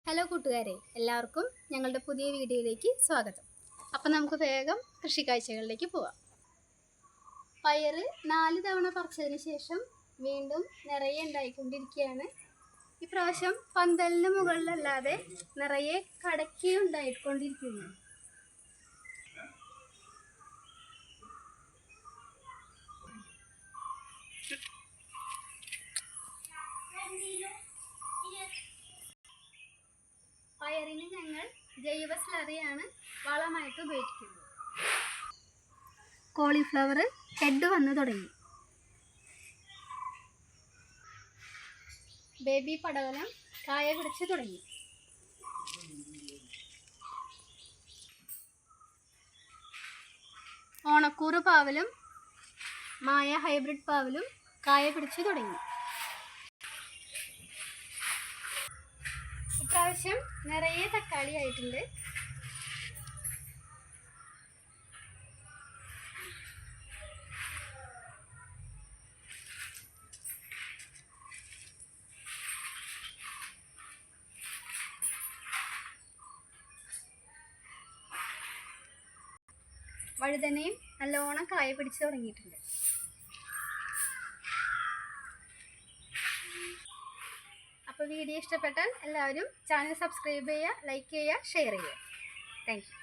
Hello കൂട്ടുകാരെ, എല്ലാവർക്കും ഞങ്ങളുടെ പുതിയ വീഡിയോയിലേക്ക് സ്വാഗതം. അപ്പം നമുക്ക് വേഗം കൃഷിക്കാഴ്ചകളിലേക്ക് പോവാം. പയർ 4 തവണ പറിച്ചതിന് ശേഷം വീണ്ടും നിറയെ ഉണ്ടായിക്കൊണ്ടിരിക്കുകയാണ്. ഇപ്രാവശ്യം പന്തലിന് മുകളിലല്ലാതെ നിറയെ കടക്കി ഉണ്ടായിക്കൊണ്ടിരിക്കുന്നു. പയറിന് ഞങ്ങൾ ജൈവ സ്ലറിയാണ് വളമായിട്ട് ഉപയോഗിക്കുന്നത്. കോളിഫ്ലവർ ഹെഡ് വന്ന് തുടങ്ങി. ബേബി പടവലം കായ പിടിച്ച് തുടങ്ങി. ഓണക്കൂറ് പാവലും മായ ഹൈബ്രിഡ് പാവലും കായ പിടിച്ച് തുടങ്ങി. ഇപ്രാവശ്യം നിറയെ തക്കാളി ആയിട്ടുണ്ട്. വഴുതനയും നല്ലോണം കായ പിടിച്ച് തുടങ്ങിയിട്ടുണ്ട്. അപ്പോൾ വീഡിയോ ഇഷ്ടപ്പെട്ടാൽ എല്ലാവരും ചാനൽ സബ്സ്ക്രൈബ് ചെയ്യുക, ലൈക്ക് ചെയ്യുക, ഷെയർ ചെയ്യുക. Thank you.